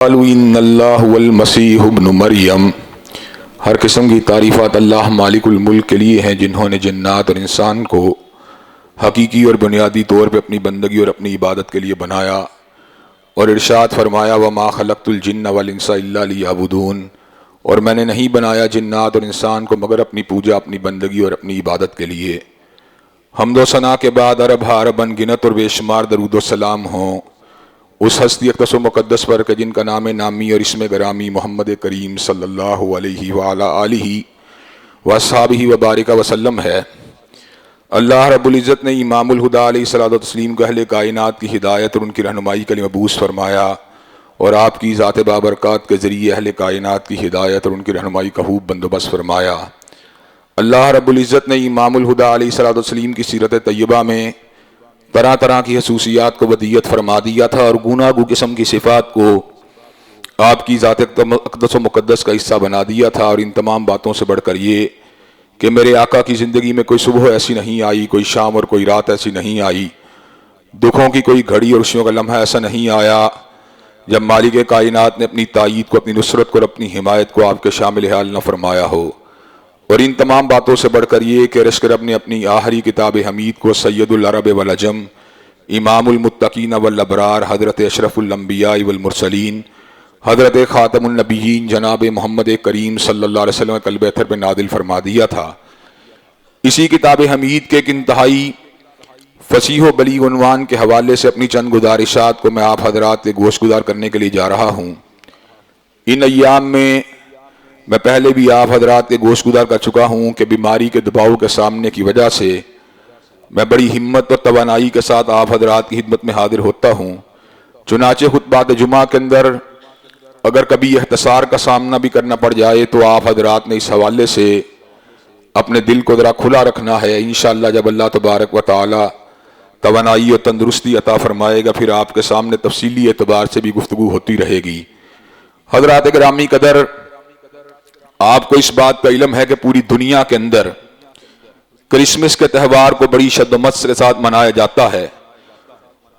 قالوا ان اللہ والمسیح ابن مریم۔ ہر قسم کی تعریفات اللہ مالک الملک کے لیے ہیں جنہوں نے جنات اور انسان کو حقیقی اور بنیادی طور پہ اپنی بندگی اور اپنی عبادت کے لیے بنایا، اور ارشاد فرمایا وما خلقت الجن والانس الا لیعبدون، اور میں نے نہیں بنایا جنات اور انسان کو مگر اپنی پوجا، اپنی بندگی اور اپنی عبادت کے لیے۔ حمد و ثنا کے بعد عرب عرب انگنت اور بے شمار درود و سلام ہوں اس ہستی اقدس و مقدس پر کہ جن کا نام نامی اور اسم گرامی محمد کریم صلی اللہ علیہ وعلی آلہ واصحابہ وبارک وسلم ہے۔ اللہ رب العزت نے امام الہدیٰ علیہ الصلوۃ والتسلیم کو اہل کائنات کی ہدایت اور ان کی رہنمائی کے لیے مبعوث فرمایا، اور آپ کی ذات بابرکات کے ذریعے اہل کائنات کی ہدایت اور ان کی رہنمائی کا خوب بندوبست فرمایا۔ اللہ رب العزت نے امام الہدیٰ علیہ الصلوۃ والتسلیم کی سیرت طیبہ میں طرح طرح کی خصوصیات کو ودیت فرما دیا تھا، اور گوناہ گو قسم کی صفات کو آپ کی ذات اقدس و مقدس کا حصہ بنا دیا تھا، اور ان تمام باتوں سے بڑھ کر یہ کہ میرے آقا کی زندگی میں کوئی صبح ایسی نہیں آئی، کوئی شام اور کوئی رات ایسی نہیں آئی، دکھوں کی کوئی گھڑی اور خوشیوں کا لمحہ ایسا نہیں آیا جب مالک کائنات نے اپنی تائید کو، اپنی نصرت کو اور اپنی حمایت کو آپ کے شامل حال نہ فرمایا ہو۔ اور ان تمام باتوں سے بڑھ کر یہ کہ رشک رب نے اپنی آخری کتاب حمید کو سید العرب والعجم، امام المتقین والابرار، حضرت اشرف الانبیاء والمرسلین، حضرت خاتم النبیین جناب محمد کریم صلی اللہ علیہ وسلم قلب اطہر پہ نازل فرما دیا تھا۔ اسی کتاب حمید کے ایک انتہائی فصیح و بلیغ عنوان کے حوالے سے اپنی چند گزارشات کو میں آپ حضرات کے گوش گزار کرنے کے لیے جا رہا ہوں۔ ان ایام میں پہلے بھی آپ حضرات کے گوش گزار کر چکا ہوں کہ بیماری کے دباؤ کے سامنے کی وجہ سے میں بڑی ہمت اور توانائی کے ساتھ آپ حضرات کی خدمت میں حاضر ہوتا ہوں۔ چنانچہ خطبات جمعہ کے اندر اگر کبھی اختصار کا سامنا بھی کرنا پڑ جائے تو آپ حضرات نے اس حوالے سے اپنے دل کو ذرا کھلا رکھنا ہے۔ انشاءاللہ جب اللہ تبارک و تعالی توانائی اور تندرستی عطا فرمائے گا پھر آپ کے سامنے تفصیلی اعتبار سے بھی گفتگو ہوتی رہے گی۔ حضرات گرامی قدر، آپ کو اس بات کا علم ہے کہ پوری دنیا کے اندر کرسمس کے تہوار کو بڑی شد و مت کے ساتھ منایا جاتا ہے،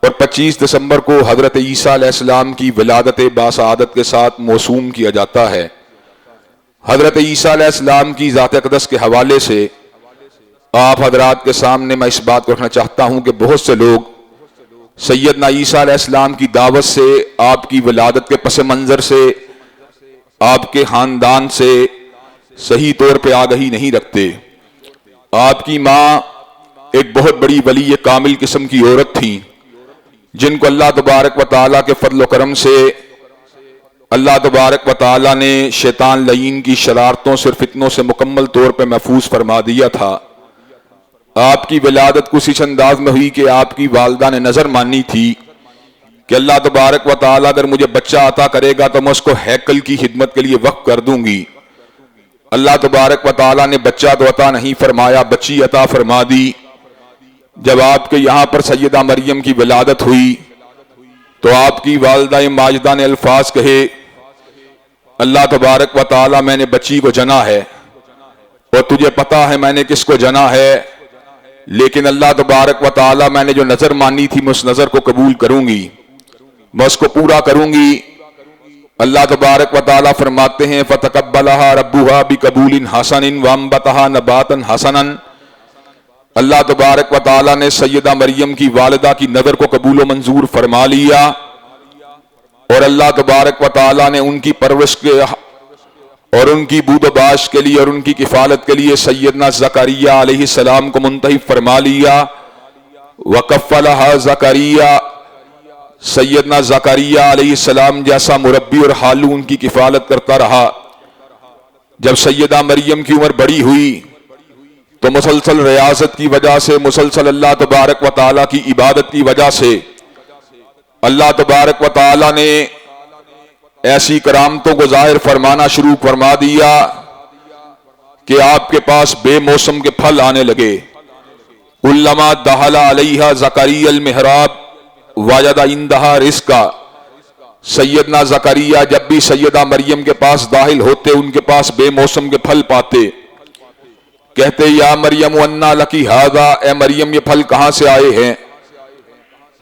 اور 25 دسمبر کو حضرت عیسیٰ علیہ السلام کی ولادت باسعادت کے ساتھ موسوم کیا جاتا ہے۔ حضرت عیسیٰ علیہ السلام کی ذات اقدس کے حوالے سے آپ حضرات کے سامنے میں اس بات کو رکھنا چاہتا ہوں کہ بہت سے لوگ سیدنا عیسیٰ علیہ السلام کی دعوت سے، آپ کی ولادت کے پس منظر سے، آپ کے خاندان سے صحیح طور پہ آگہی نہیں رکھتے۔ آپ کی ماں ایک بہت بڑی ولی کامل قسم کی عورت تھیں جن کو اللہ تبارک و تعالیٰ کے فضل و کرم سے اللہ تبارک و تعالیٰ نے شیطان لعین کی شرارتوں سے اور فتنوں سے مکمل طور پہ محفوظ فرما دیا تھا۔ آپ کی ولادت کچھ اس انداز میں ہوئی کہ آپ کی والدہ نے نظر مانی تھی کہ اللہ تبارک و تعالیٰ اگر مجھے بچہ عطا کرے گا تو میں اس کو ہیکل کی خدمت کے لیے وقف کر دوں گی۔ اللہ تبارک و تعالیٰ نے بچہ تو عطا نہیں فرمایا، بچی عطا فرما دی۔ جب آپ کے یہاں پر سیدہ مریم کی ولادت ہوئی تو آپ کی والدہ ماجدہ نے الفاظ کہے، اللہ تبارک و تعالیٰ میں نے بچی کو جنا ہے، اور تجھے پتا ہے میں نے کس کو جنا ہے، لیکن اللہ تبارک و تعالیٰ میں نے جو نظر مانی تھی میں اس نظر کو قبول کروں گی، میں اس کو پورا کروں گی۔ اللہ تبارک و تعالیٰ فرماتے ہیں فَتَقَبَّلَهَا رَبُّهَا بِقَبُولٍ حَسَنٍ وَأَنبَتَهَا نَبَاتًا حَسَنًا۔ اللہ تبارک و تعالیٰ نے سیدہ مریم کی والدہ کی نظر کو قبول و منظور فرما لیا، اور اللہ تبارک و تعالیٰ نے ان کی پرورش کے اور ان کی بود و باش کے لیے اور ان کی کفالت کے لیے سیدنا زکریا علیہ السلام کو منتخب فرما لیا۔ وَكَفَّلَهَا زَكَرِيَّا، سیدنا زکریا علیہ السلام جیسا مربی اور حالو ان کی کفالت کرتا رہا۔ جب سیدہ مریم کی عمر بڑی ہوئی تو مسلسل ریاضت کی وجہ سے، مسلسل اللہ تبارک و تعالیٰ کی عبادت کی وجہ سے اللہ تبارک و تعالیٰ نے ایسی کرامتوں کو ظاہر فرمانا شروع فرما دیا کہ آپ کے پاس بے موسم کے پھل آنے لگے۔ علما دخل علیہا زکریا المحراب وجد عندہا رزقا، سیدنا زکریا جب بھی سیدہ مریم کے پاس داخل ہوتے ان کے پاس بے موسم کے پھل پاتے، کہتے یا مریم انا لکی ھذا، اے مریم یہ پھل کہاں سے آئے ہیں؟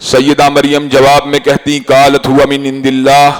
سیدہ مریم جواب میں کہتی قالت ہوا من عند اللہ،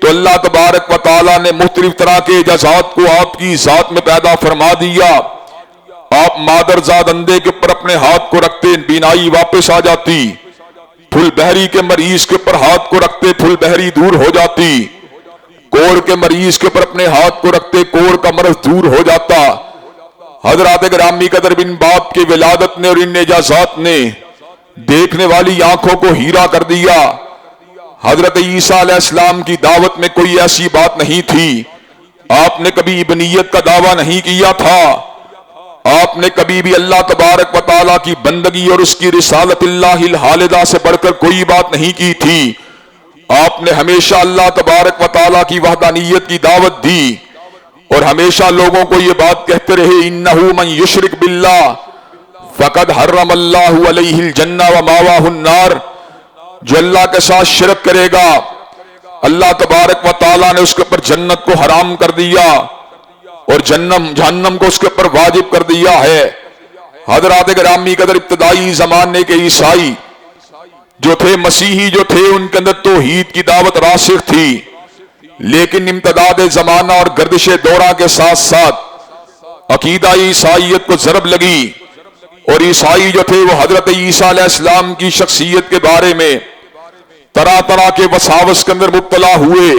تو اللہ تبارک و تعالیٰ نے مختلف طرح کے اعجازات کو آپ کی ذات میں پیدا فرما دیا. آپ مادرزاد اندھے کے اوپر اپنے ہاتھ کو رکھتے بینائی واپس آ جاتی، پھل بہری کے مریض کے اوپر ہاتھ کو رکھتے پھل بہری دور ہو جاتی، کوڑ کے مریض کے اوپر اپنے ہاتھ کو رکھتے کوڑ کا مرض دور ہو جاتا. حضرات گرامی قدر بن باپ کے ولادت نے اور ان اعجازات نے دیکھنے والی آنکھوں کو ہیرا کر دیا. حضرت عیسیٰ علیہ السلام کی دعوت میں کوئی ایسی بات نہیں تھی. آپ نے کبھی ابنیت کا دعویٰ نہیں کیا تھا. آپ نے کبھی بھی اللہ تبارک و تعالیٰ کی بندگی اور اس کی رسالت اللہ الخالدہ سے بڑھ کر کوئی بات نہیں کی تھی. آپ نے ہمیشہ اللہ تبارک و تعالیٰ کی وحدانیت کی دعوت دی اور ہمیشہ لوگوں کو یہ بات کہتے رہے انہ من یشرک باللہ فقد حرم اللہ علیہ الجنہ ومأواہ النار. جو اللہ کے ساتھ شرک کرے گا اللہ تبارک و تعالیٰ نے اس کے اوپر جنت کو حرام کر دیا اور جہنم کو اس کے اوپر واجب کر دیا ہے. حضرات گرامی قدر ابتدائی زمانے کے عیسائی جو تھے، مسیحی جو تھے، ان کے اندر توحید کی دعوت راسخ تھی، لیکن امتداد زمانہ اور گردش دورہ کے ساتھ ساتھ عقیدہ عیسائیت کو ضرب لگی اور عیسائی جو تھے وہ حضرت عیسیٰ علیہ السلام کی شخصیت کے بارے میں طرح طرح کے وساوس کے اندر مبتلا ہوئے.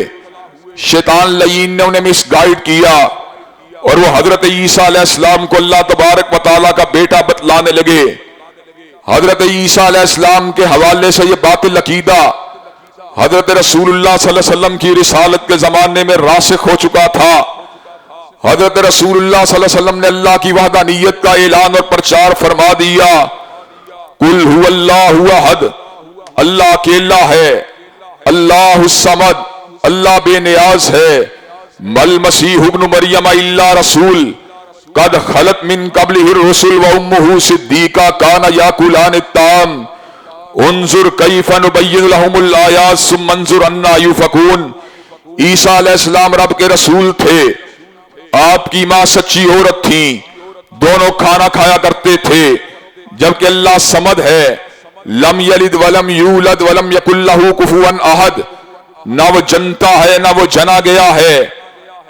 شیطان لعین نے انہیں مس گائیڈ کیا اور وہ حضرت عیسیٰ علیہ السلام کو اللہ تبارک و تعالیٰ کا بیٹا بتلانے لگے. حضرت عیسیٰ علیہ السلام کے حوالے سے یہ باطل عقیدہ حضرت رسول اللہ صلی اللہ علیہ وسلم کی رسالت کے زمانے میں راسخ ہو چکا تھا. حضرت رسول اللہ صلی اللہ علیہ وسلم نے اللہ کی وحدانیت کا اعلان اور پرچار فرما دیا. قل هو اللہ احد، اللہ اکیلا ہے، اللہ الصمد، اللہ بے نیاز ہے. مل مسیح ابن مریم الا رسول قد خلت من قبلہ الرسل وامہ صدیقہ کان یاکلان الطعام انظر کیف نبین لہم الآیات ثم انظر انا یؤفکون. عیسیٰ علیہ السلام رب کے رسول تھے، آپ کی ماں سچی عورت تھی، دونوں کھانا کھایا کرتے تھے. جبکہ اللہ صمد ہے، لم یلد ولم یولد ولم یکن لہ کفوا احد، نہ وہ جنتا ہے نہ وہ جنا گیا ہے.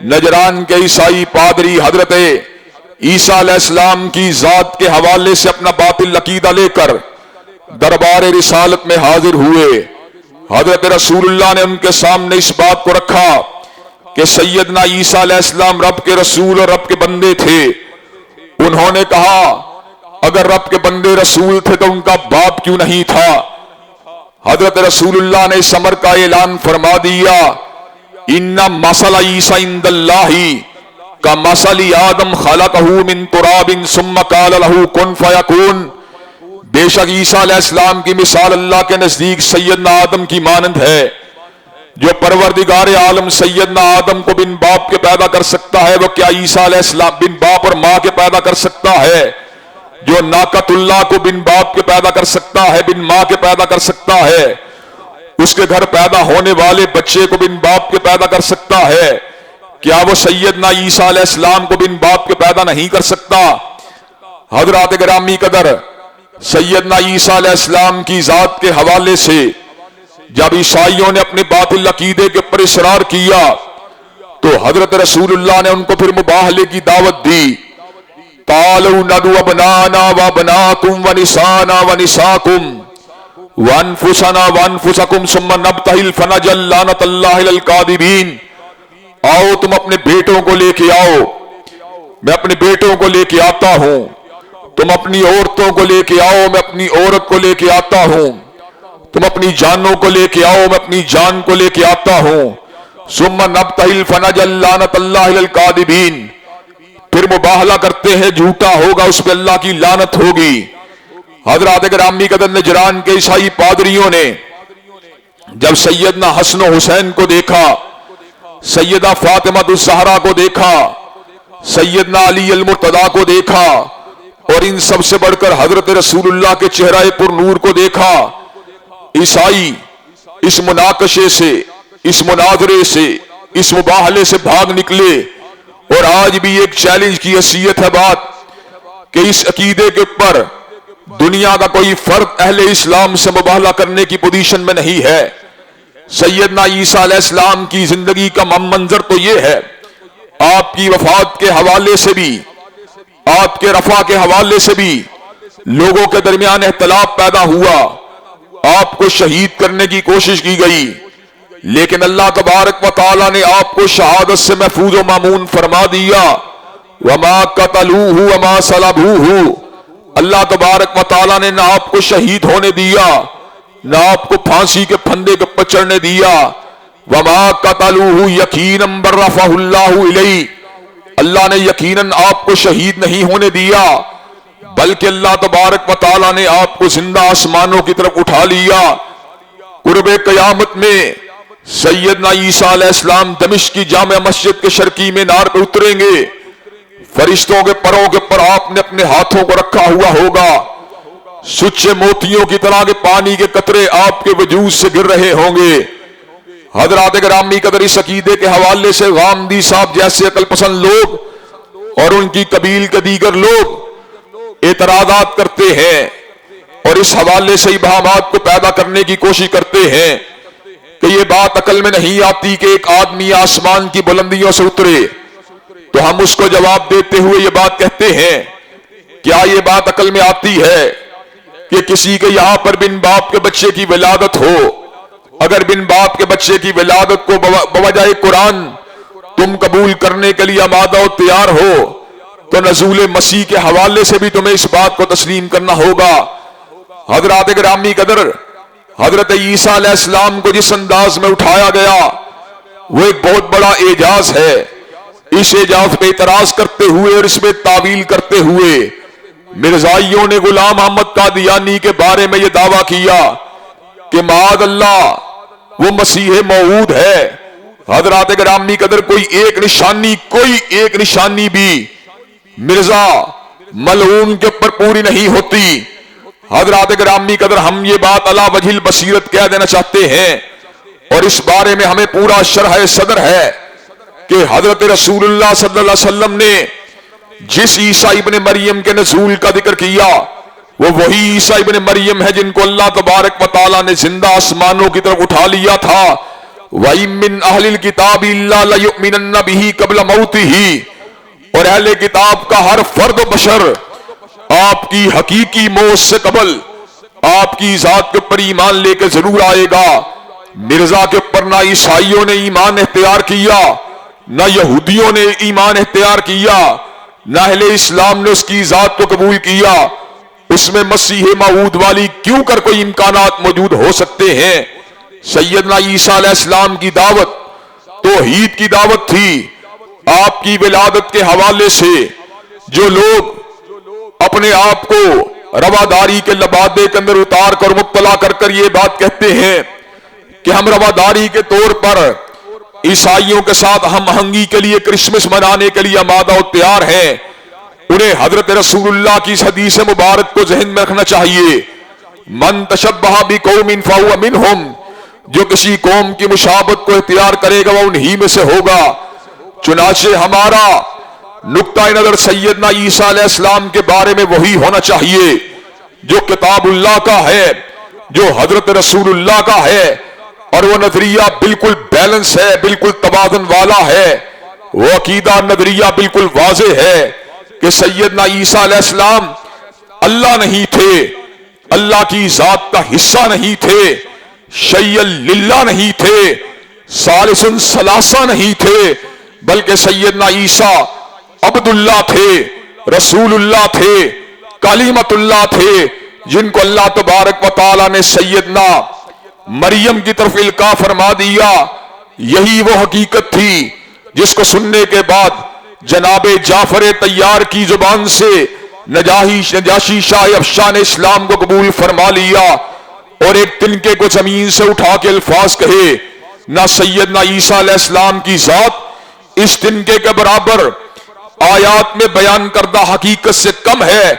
نجران کے عیسائی پادری حضرت عیسیٰ علیہ السلام کی ذات کے حوالے سے اپنا باطل عقیدہ لے کر دربار رسالت میں حاضر ہوئے. حضرت رسول اللہ نے ان کے سامنے اس بات کو رکھا کہ سیدنا عیسیٰ علیہ السلام رب کے رسول اور رب کے بندے تھے. انہوں نے کہا اگر رب کے بندے رسول تھے تو ان کا باپ کیوں نہیں تھا؟ حضرت رسول اللہ نے اس امر کا اعلان فرما دیا ان مثل عیسیٰ عند اللہ کمثل آدم خلقہ من تراب ثم قال له کن فیکون. بے شک عیسیٰ علیہ السلام کی مثال اللہ کے نزدیک سیدنا آدم کی مانند ہے. جو پروردگار عالم سیدنا آدم کو بن باپ کے پیدا کر سکتا ہے وہ کیا عیسیٰ علیہ السلام بن باپ اور ماں کے پیدا کر سکتا ہے؟ جو ناقۃ اللہ کو بن باپ کے پیدا کر سکتا ہے بن ماں کے پیدا کر سکتا ہے، اس کے گھر پیدا ہونے والے بچے کو بن باپ کے پیدا کر سکتا ہے، کیا وہ سیدنا عیسیٰ علیہ السلام کو بن باپ کے پیدا نہیں کر سکتا؟ حضرات گرامی قدر، سیدنا عیسیٰ علیہ السلام کی ذات کے حوالے سے جب عیسائیوں نے اپنے باطل عقیدے کے پر اصرار کیا تو حضرت رسول اللہ نے ان کو پھر مباہلے کی دعوت دی. تعالوا ندعو ابناءنا وابناءکم ونساءنا ونساءکم وانفسنا وانفسکم ثم نبتہل فنجعل لعنۃ اللہ علی الکاذبین. آؤ تم اپنے بیٹوں کو لے کے آؤ، میں اپنے بیٹوں کو لے کے آتا ہوں. تم اپنی عورتوں کو لے کے آؤ، میں اپنی عورت کو لے کے آتا ہوں. تم اپنی جانوں کو لے کے آؤ، میں اپنی جان کو لے کے آتا ہوں. ثم نبتہل فنجعل لعنۃ اللہ علی الکاذبین. پھر مباہلہ کرتے ہیں، جھوٹا ہوگا اس پہ اللہ کی لعنت ہوگی. حضرات گرامی قدر، نجران کے عیسائی پادریوں نے جب سیدنا حسن و حسین کو دیکھا، سیدہ فاطمہ الزہرا کو دیکھا، سیدنا علی المرتضیٰ کو دیکھا اور ان سب سے بڑھ کر حضرت رسول اللہ کے چہرہ پر نور کو دیکھا، عیسائی اس مناقشے سے، اس مناظرے سے، اس مباہلے سے بھاگ نکلے. اور آج بھی ایک چیلنج کی حیثیت ہے بات کہ اس عقیدے کے اوپر دنیا کا کوئی فرد اہل اسلام سے مباہلہ کرنے کی پوزیشن میں نہیں ہے. سیدنا عیسیٰ علیہ السلام کی زندگی کا منظر تو یہ ہے، آپ کی وفات کے حوالے سے بھی، آپ کے رفع کے حوالے سے بھی لوگوں کے درمیان اختلاف پیدا ہوا، آپ کو شہید کرنے کی کوشش کی گئی، لیکن اللہ تبارک و تعالی نے آپ کو شہادت سے محفوظ و مامون فرما دیا۔ وما قتلوہ وما صلبوہ، اللہ تبارک و تعالی نے نہ آپ کو شہید ہونے دیا، نہ آپ کو پھانسی کے پھندے کے پر چڑھنے دیا۔ وما قتلوہ یقینا بل رفعہ اللہ الیہ، اللہ نے یقیناً آپ کو شہید نہیں ہونے دیا، بلکہ اللہ تبارک و تعالی نے آپ کو زندہ آسمانوں کی طرف اٹھا لیا۔ قرب قیامت میں سیدنا عیسیٰ علیہ السلام دمشق کی جامع مسجد کے شرقی مینار پہ اتریں گے، فرشتوں کے پروں کے پر آپ نے اپنے ہاتھوں کو رکھا ہوا ہوگا، سچے موتیوں کی طرح کے پانی کے قطرے آپ کے وجود سے گر رہے ہوں گے۔ حضرات گرامی قدر اس عقیدے کے حوالے سے غامدی صاحب جیسے عقل پسند لوگ اور ان کی قبیل کے دیگر لوگ اعتراضات کرتے ہیں اور اس حوالے سے ابہامات کو پیدا کرنے کی کوشش کرتے ہیں کہ یہ بات عقل میں نہیں آتی کہ ایک آدمی آسمان کی بلندیوں سے اترے، تو ہم اس کو جواب دیتے ہوئے یہ بات کہتے ہیں، کیا یہ بات عقل میں آتی ہے کہ کسی کے یہاں پر بن باپ کے بچے کی ولادت ہو؟ اگر بن باپ کے بچے کی ولادت کو بوجہ قرآن تم قبول کرنے کے لیے آمادہ و تیار ہو تو نزول مسیح کے حوالے سے بھی تمہیں اس بات کو تسلیم کرنا ہوگا۔ حضرات گرامی قدر، حضرت عیسیٰ علیہ السلام کو جس انداز میں اٹھایا گیا وہ ایک بہت بڑا اعجاز ہے۔ اس اعجاز پہ اعتراض کرتے ہوئے اور اس میں تعویل کرتے ہوئے مرزائیوں نے غلام احمد قادیانی کے بارے میں یہ دعویٰ کیا کہ معاذ اللہ وہ مسیح موعود ہے۔ حضرات گرامی قدر کوئی ایک نشانی بھی مرزا ملعون کے اوپر پوری نہیں ہوتی۔ حضرات گرامی قدر ہم یہ بات علی وجہ البصیرت کہہ دینا چاہتے ہیں اور اس بارے میں ہمیں پورا شرح صدر ہے کہ حضرت رسول اللہ صلی اللہ علیہ وسلم نے جس عیسیٰ ابن مریم کے نزول کا ذکر کیا وہ وہی عیسیٰ ابن مریم ہے جن کو اللہ تبارک و تعالی نے زندہ آسمانوں کی طرف اٹھا لیا تھا۔ وَإِن مِّنْ أَهْلِ الْكِتَابِ إِلَّا لَيُؤْمِنَنَّ بِهِ قَبْلَ مَوْتِهِ، اور اہل کتاب کا ہر فرد و بشر آپ کی حقیقی موت سے قبل آپ کی ذات کے اوپر ایمان لے کے ضرور آئے گا۔ مرزا کے اوپر نہ عیسائیوں نے ایمان اختیار کیا، نہ یہودیوں نے ایمان اختیار کیا، نہ اہل اسلام نے اس کی ذات کو قبول کیا۔ اس میں مسیح موعود والی کیوں کر کوئی امکانات موجود ہو سکتے ہیں؟ سیدنا عیسیٰ علیہ السلام کی دعوت توحید کی دعوت تھی۔ آپ کی ولادت کے حوالے سے جو لوگ اپنے آپ کو رواداری کے لبادے کے اندر اتار کر مبتلا کر یہ بات کہتے ہیں کہ ہم رواداری کے طور پر عیسائیوں کے ساتھ ہم آہنگی کے لیے کرسمس منانے کے لیے آمادہ و تیار ہیں، انہیں حضرت رسول اللہ کی اس حدیث مبارک کو ذہن میں رکھنا چاہیے، من تشبہ بقوم فہو منہم، جو کسی قوم کی مشابہت کو اختیار کرے گا وہ انہی میں سے ہوگا۔ چنانچہ ہمارا نقطہ نظر سیدنا عیسیٰ علیہ السلام کے بارے میں وہی ہونا چاہیے جو کتاب اللہ کا ہے، جو حضرت رسول اللہ کا ہے، اور وہ نظریہ بالکل بیلنس ہے، بالکل توازن والا ہے، وہ عقیدہ نظریہ بالکل واضح ہے کہ سیدنا عیسیٰ علیہ السلام اللہ نہیں تھے، اللہ کی ذات کا حصہ نہیں تھے، شیء للہ نہیں تھے، ثالث ثلاثہ نہیں تھے، بلکہ سیدنا عیسیٰ عبداللہ تھے، رسول اللہ تھے، کلمۃ اللہ تھے، جن کو اللہ تبارک و تعالی نے سیدنا مریم کی طرف القاء فرما دیا۔ یہی وہ حقیقت تھی جس کو سننے کے بعد جناب جعفر طیار کی زبان سے نجاشی شاہ افشان اسلام کو قبول فرما لیا اور ایک تنکے کو زمین سے اٹھا کے الفاظ کہے، نہ سیدنا عیسیٰ علیہ السلام کی ذات اس تنکے کے برابر آیات میں بیان کردہ حقیقت سے کم ہے،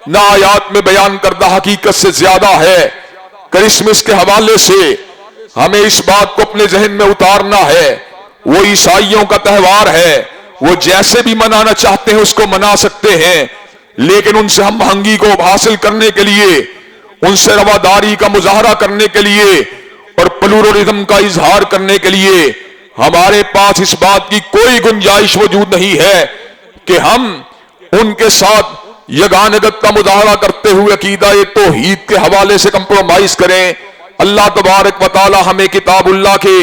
نہ آیات میں بیان کردہ حقیقت سے زیادہ ہے۔ کرسمس کے حوالے سے ہمیں اس بات کو اپنے ذہن میں اتارنا ہے، وہ عیسائیوں کا تہوار ہے، وہ جیسے بھی منانا چاہتے ہیں اس کو منا سکتے ہیں، لیکن ان سے ہم آہنگی کو حاصل کرنے کے لیے، ان سے رواداری کا مظاہرہ کرنے کے لیے اور پلورلزم کا اظہار کرنے کے لیے ہمارے پاس اس بات کی کوئی گنجائش موجود نہیں ہے کہ ہم ان کے ساتھ یگانگت کا مظاہرہ کرتے ہوئے عقیدہ توحید کے حوالے سے کمپرومائز کریں۔ اللہ تبارک و تعالی ہمیں کتاب اللہ کے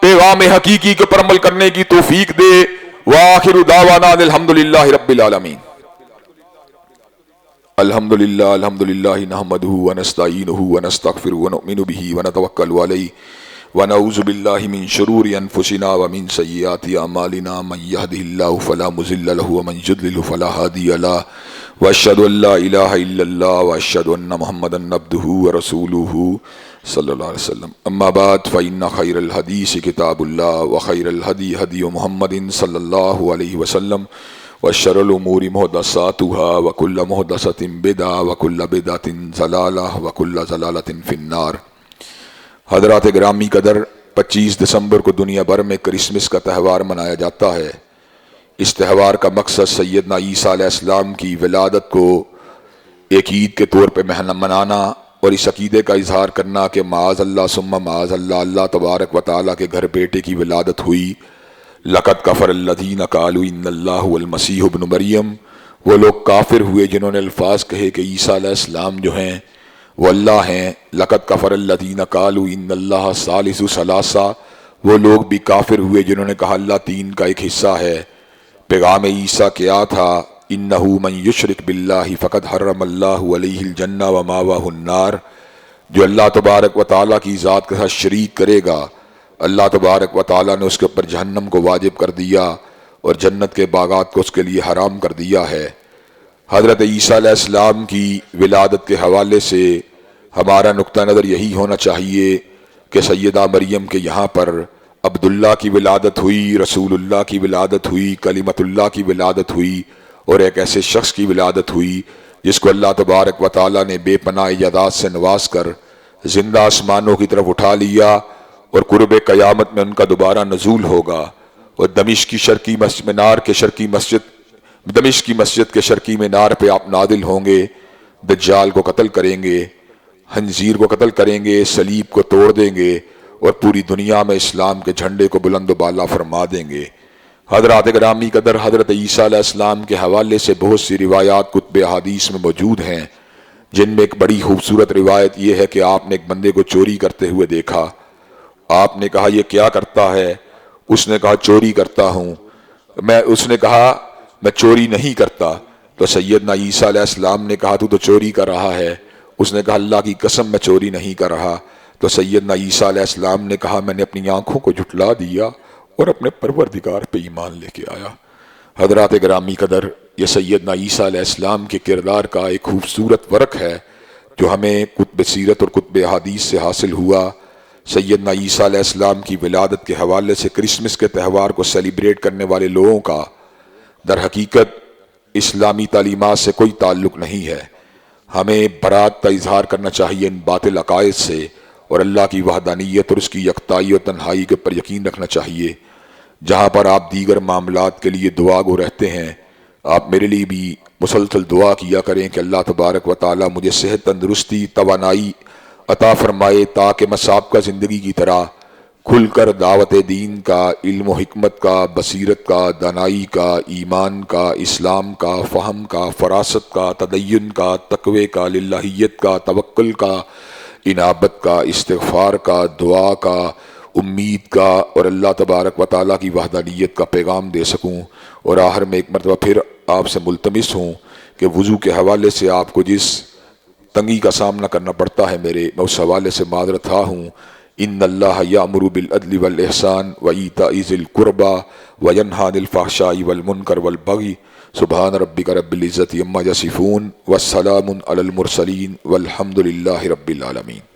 پیغام حقیقی کے پر عمل کرنے کی توفیق دے۔ وآخر دعوانا الحمدللہ رب العالمین۔ الحمدللہ نحمدہ ونستعینہ ونستغفرہ ونؤمن بہ ونتوکل علیہ ونعوذ باللہ من شرور انفسنا ومن سیئات اعمالنا من یہدہ اللہ فلا مضل لہ ومن یضلل فلا ہادی لہ واشہد ان لا الہ الا اللہ واشہد ان محمدا عبدہ ورسولہ صلی اللہ علیہ وسلم۔ اما بعد فإن خیر الحدیث کتاب اللہ وخیر الہدی ہدی محمد صلی اللہ علیہ وسلم وشر الامور محدثاتها وكل محدثة بدعة وكل بدعة ضلالة وكل ضلالة في النار۔ حضرات گرامی قدر، 25 دسمبر کو دنیا بھر میں کرسمس کا تہوار منایا جاتا ہے۔ اس تہوار کا مقصد سیدنا عیسیٰ علیہ السلام کی ولادت کو ایک عید کے طور پہ منانا اور اس عقیدے کا اظہار کرنا کہ معاذ اللہ ثم معاذ اللہ، اللہ تبارک و تعالیٰ کے گھر بیٹے کی ولادت ہوئی۔ لقد کفر الذین قالوا ان اللہ هو المسیح ابن مریم، وہ لوگ کافر ہوئے جنہوں نے الفاظ کہے کہ عیسیٰ علیہ السلام جو ہیں وہ اللہ ہیں۔ لقد کفر الذین قالوا ان اللہ ثالث ثلاثہ، وہ لوگ بھی کافر ہوئے جنہوں نے کہا اللہ تین کا ایک حصہ ہے۔ پیغام عیسیٰ کیا تھا؟ انہ من یشرک باللہ فقد حرم اللہ علیہ الجنہ وماواہ النار، جو اللہ تبارک و تعالیٰ کی ذات کے ساتھ شریک کرے گا اللہ تبارک و تعالیٰ نے اس کے اوپر جہنم کو واجب کر دیا اور جنت کے باغات کو اس کے لیے حرام کر دیا ہے۔ حضرت عیسیٰ علیہ السلام کی ولادت کے حوالے سے ہمارا نقطہ نظر یہی ہونا چاہیے کہ سیدہ مریم کے یہاں پر عبداللہ کی ولادت ہوئی، رسول اللہ کی ولادت ہوئی، کلمت اللہ کی ولادت ہوئی، اور ایک ایسے شخص کی ولادت ہوئی جس کو اللہ تبارک و تعالیٰ نے بے پناہ ایجادات سے نواز کر زندہ آسمانوں کی طرف اٹھا لیا، اور قرب قیامت میں ان کا دوبارہ نزول ہوگا، اور دمشق کی شرقی مسجد کے شرقی مینار پہ آپ نازل ہوں گے، دجال کو قتل کریں گے، خنزیر کو قتل کریں گے، صلیب کو توڑ دیں گے، اور پوری دنیا میں اسلام کے جھنڈے کو بلند و بالا فرما دیں گے۔ حضرات گرامی قدر، حضرت عیسیٰ علیہ السلام کے حوالے سے بہت سی روایات کتب احادیث میں موجود ہیں، جن میں ایک بڑی خوبصورت روایت یہ ہے کہ آپ نے ایک بندے کو چوری کرتے ہوئے دیکھا۔ آپ نے کہا یہ کیا کرتا ہے؟ اس نے کہا چوری کرتا ہوں۔ اس نے کہا میں چوری نہیں کرتا۔ تو سیدنا عیسیٰ علیہ السلام نے کہا تو چوری کر رہا ہے۔ اس نے کہا اللہ کی قسم میں چوری نہیں کر رہا۔ تو سیدنا عیسیٰ علیہ السلام نے کہا میں نے اپنی آنکھوں کو جھٹلا دیا اور اپنے پروردگار پہ ایمان لے کے آیا۔ حضرات گرامی قدر، یہ سیدنا عیسیٰ علیہ السلام کے کردار کا ایک خوبصورت ورق ہے جو ہمیں کتب سیرت اور کتب حدیث سے حاصل ہوا۔ سیدنا عیسیٰ علیہ السلام کی ولادت کے حوالے سے کرسمس کے تہوار کو سیلیبریٹ کرنے والے لوگوں کا در حقیقت اسلامی تعلیمات سے کوئی تعلق نہیں ہے۔ ہمیں برات کا اظہار کرنا چاہیے ان باطل عقائد سے، اور اللہ کی وحدانیت اور اس کی یکتائی اور تنہائی کے اوپر یقین رکھنا چاہیے۔ جہاں پر آپ دیگر معاملات کے لیے دعا گو رہتے ہیں، آپ میرے لیے بھی مسلسل دعا کیا کریں کہ اللہ تبارک و تعالیٰ مجھے صحت، تندرستی، توانائی عطا فرمائے تاکہ میں سابقہ زندگی کی طرح کھل کر دعوت دین کا، علم و حکمت کا، بصیرت کا، دانائی کا، ایمان کا، اسلام کا، فہم کا، فراست کا، تدین کا، تقوی کا، للہیت کا، توکل کا، انابت کا، استغفار کا، دعا کا، امید کا، اور اللہ تبارک و تعالیٰ کی وحدانیت کا پیغام دے سکوں۔ اور آخر میں ایک مرتبہ پھر آپ سے ملتمس ہوں کہ وضو کے حوالے سے آپ کو جس تنگی کا سامنا کرنا پڑتا ہے میں اس حوالے سے معذرت خواہ ہوں۔ ان اللہ یامر بالعدل والاحسان وایتاء ذی القربى وینہی عن الفحشاء والمنکر والبغی سبحان ربک رب العزۃ عما یصفون والسلام علی المرسلین والحمد للہ رب العالمین۔